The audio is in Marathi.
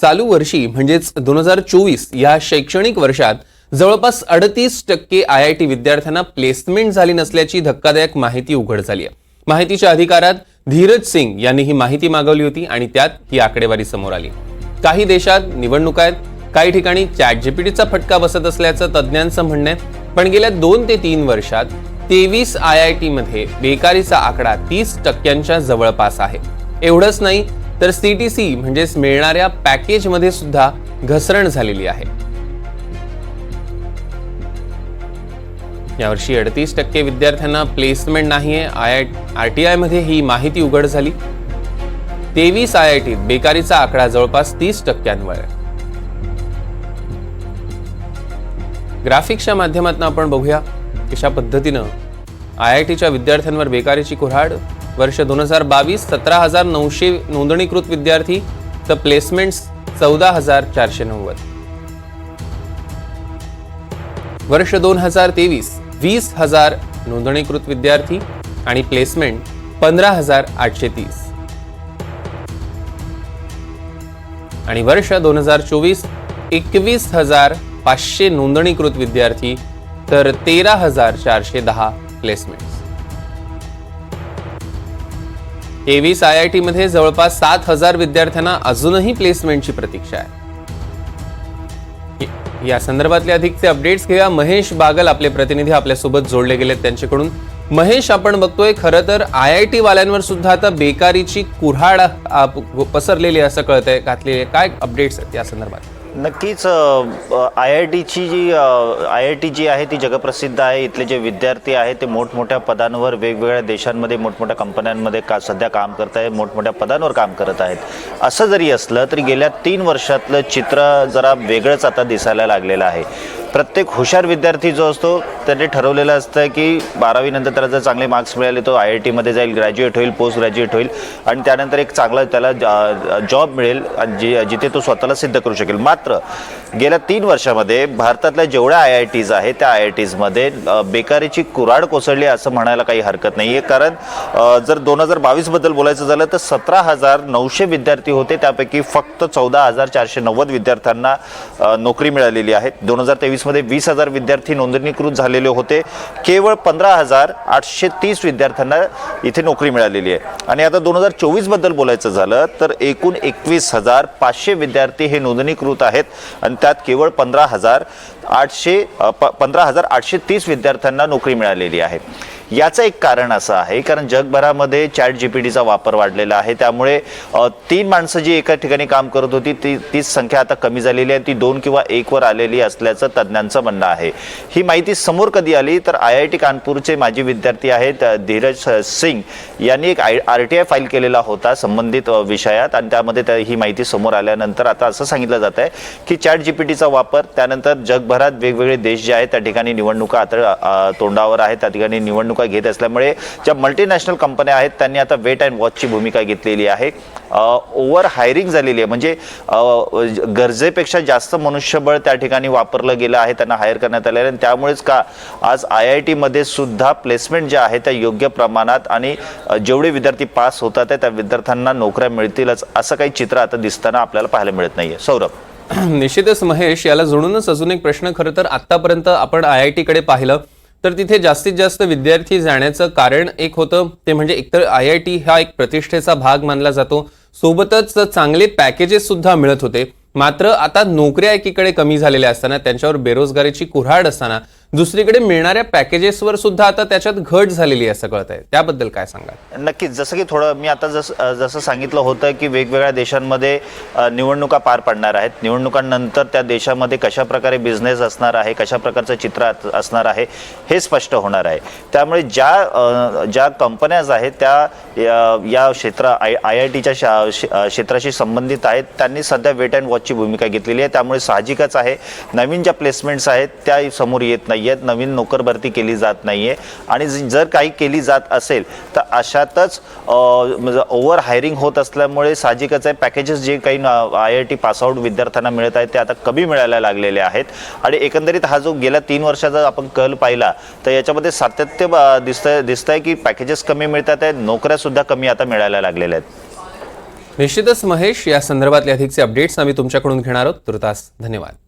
चालू वर्षी म्हणजेच 2024 या शैक्षणिक वर्षात जवळपास 38% IIT विद्यार्थ्यांना प्लेसमेंट झाली नसल्याची धक्कादायक माहिती उघड झाली आहे। माहितीच्या अधिकारात धीरज सिंग यांनी ही माहिती मागवली होती आणि त्यात ही आकडेवारी समोर आली। काही देशात निवडणुका आहेत, काही ठिकाणी ChatGPTचा फटका बसत असल्याचं तज्ञांचं म्हणणं आहे। पण गेल्या 2 ते 3 वर्षात 23 IIT मध्ये बेकारीचा आकडा 30% जवळपास आहे। एवढंच नाही तर CTC म्हणजेच मिळणाऱ्या पॅकेजमध्ये सुद्धा घसरण झालेली आहे। यावर्षी 38% विद्यार्थ्यांना प्लेसमेंट नाहीये। RTI मध्ये ही माहिती उघड झाली। 23 IIT बेकारीचा आकडा जवळपास 30%वर आहे। ग्राफिक्सच्या माध्यमातून आपण बघूया कशा पद्धतीनं IITच्या विद्यार्थ्यांवर बेकारीची कुऱ्हाड। वर्ष 2022 17,900 नोंदणीकृत विद्यार्थी तर प्लेसमेंट्स 14,490। वर्ष 2023 20,000 नोंदणीकृत विद्यार्थी आणि प्लेसमेंट 15,830 आणि वर्ष 2024 21,500 नोंदणीकृत विद्यार्थी तर 13,410 प्लेसमेंट्स। 23 IIT मध्ये जवळपास 7,000 विद्यार्थ्यांना अजूनही प्लेसमेंटची प्रतीक्षा आहे। या संदर्भातले अधिकचे अपडेट्स घेऊया। महेश बागल आपले प्रतिनिधी आपल्यासोबत जोडले गेलेत त्यांच्याकडून। महेश, आपण बघतोय खरं तर IIT वाल्यांवर सुद्धा आता बेकारीची कुऱ्हाड पसरलेली असं कळतंय, घातलेली काय अपडेट्स आहेत या संदर्भात? नक्कीच IIT जी आहे ती जगप्रसिद्ध आहे। इथले जे विद्यार्थी आहेत ते मोठमोठ्या पदांवर वेगवेगळ्या देशांमध्ये मोठमोठ्या कंपन्यांमध्ये सध्या काम करत आहेत, मोठमोठ्या पदांवर काम करत आहेत। असं जरी असलं तरी गेल्या 3 वर्षातलं चित्र जरा वेगळंच आता दिसायला लागलेलं आहे। प्रत्येक हुशार विद्यार्थी जो असतो त्याने ठरवलेलं असतं की 12वी नंतर त्याला जर चांगले मार्क्स मिळाले तो IIT मध्ये जाईल, ग्रॅज्युएट होईल, पोस्ट ग्रॅज्युएट होईल आणि त्यानंतर एक चांगला त्याला जॉब मिळेल जिथे तो स्वतःला सिद्ध करू शकेल। मात्र गेल्या 3 वर्षामध्ये भारतातल्या जेवढ्या IITs आहेत त्या IITs मध्ये बेकारीची कुऱ्हाड कोसळली असं म्हणायला काही हरकत नाही आहे। कारण जर 2022 बद्दल बोलायचं झालं तर 17,900 विद्यार्थी होते, त्यापैकी फक्त 14,490 विद्यार्थ्यांना नोकरी मिळालेली आहे। 2023 मध्ये 20,000 विद्यार्थी नोंदणीकृत झालेले होते, केवळ 15,830 विद्यार्थ्यांना इथे नोकरी मिळालेली आहे। आणि आता 2024 बद्दल बोलायचं झालं तर एकूण 21,500 विद्यार्थी हे नोंदणीकृत आहेत आणि त्यात केवळ 15,830 विद्यार्थ्यांना नोकरी मिळालेली आहे। याचं एक कारण असं आहे कारण जगभरामध्ये ChatGPTचा वापर वाढलेला आहे, त्यामुळे 3 माणसं जी एका ठिकाणी काम करत होती तीच संख्या आता कमी झालेली आहे, ती 2 किंवा 1 वर आलेली असल्याचं तज्ञांचं म्हणणं आहे। ही माहिती समोर कधी आली तर IIT कानपूरचे माजी विद्यार्थी आहेत धीरज सिंग यांनी एक RTI फाईल केलेला होता संबंधित विषयात आणि त्यामध्ये ही माहिती समोर आल्यानंतर आता असं सांगितलं जात आहे की ChatGPTचा वापर, त्यानंतर जगभरात वेगवेगळे देश जे आहेत त्या ठिकाणी निवडणुका आता तोंडावर आहेत, त्या ठिकाणी निवडणुका घेत असल्यामुळे ज्या मल्टीनॅशनल कंपन्या आहेत त्यांनी आता वेट अँड वॉचची भूमिका घेतलेली आहे। ओव्हर हायरिंग झालेली आहे, म्हणजे गरजेपेक्षा जास्त मनुष्यबळ त्या ठिकाणी वापरलं गेलं आहे, त्यांना हायर करण्यात आलेलं आहे। त्यामुळेच का आज IIT मध्ये सुद्धा प्लेसमेंट जे आहे त्या योग्य प्रमाणात आणि जेवढे विद्यार्थी पास होतात त्या विद्यार्थ्यांना नोकऱ्या मिळतीलच असं काही चित्र आता दिसताना आपल्याला पाहायला मिळत नाहीये। सौरभ, निश्चितच महेश, याला जोडूनच अजून एक प्रश्न, खरं तर आतापर्यंत आपण IIT कडे पाहिलं तर तिथे जास्तीत जास्त विद्यार्थी जाण्याचं कारण एक होतं ते म्हणजे एकतर IIT हा एक प्रतिष्ठेचा भाग मानला जातो, सोबतच चांगले पॅकेजेस सुद्धा मिळत होते। मात्र आता नोकऱ्या एकीकडे कमी झालेल्या असताना त्यांच्यावर बेरोजगारीची कुऱ्हाड असताना दुसरीकडे मिळणाऱ्या पॅकेजेसवर सुद्धा आता त्याच्यात घट झालेली आहे असं कळत आहे, त्याबद्दल काय सांगाल? नक्कीच, जसं की थोडं मी आता जसं सांगितलं होतं की वेगवेगळ्या देशांमध्ये निवडणुका पार पडणार आहेत, निवडणुकांनंतर त्या देशामध्ये कशा प्रकारे बिझनेस असणार आहे, कशा प्रकारचं चित्र असणार आहे हे स्पष्ट होणार आहे। त्यामुळे ज्या कंपन्याज आहेत त्या या IITच्या क्षेत्राशी संबंधित आहेत त्यांनी सध्या वेट अँड वॉचची भूमिका घेतलेली आहे। त्यामुळे साहजिकच आहे नवीन ज्या प्लेसमेंट्स आहेत त्या समोर येत नाही आहेत, नवीन नोकर भरती केली जात नाहीये आणि जर काही केली जात असेल तर अशातच ओव्हर हायरिंग होत असल्यामुळे साहजिकच आहे पॅकेजेस जे काही IIT पासआउट विद्यार्थ्यांना मिळत आहेत ते आता कमी मिळायला लागलेले आहेत। आणि एकंदरीत हा जो गेल्या 3 वर्षाचा आपण कल पाहिला तर याच्यामध्ये सातत्य दिसतंय की पॅकेजेस कमी मिळतात आहेत, नोकऱ्या सुद्धा कमी आता मिळायला लागलेल्या आहेत। निश्चितच महेश, या संदर्भातले अधिकचे अपडेट्स आम्ही तुमच्याकडून घेणार आहोत. तुर्तास धन्यवाद.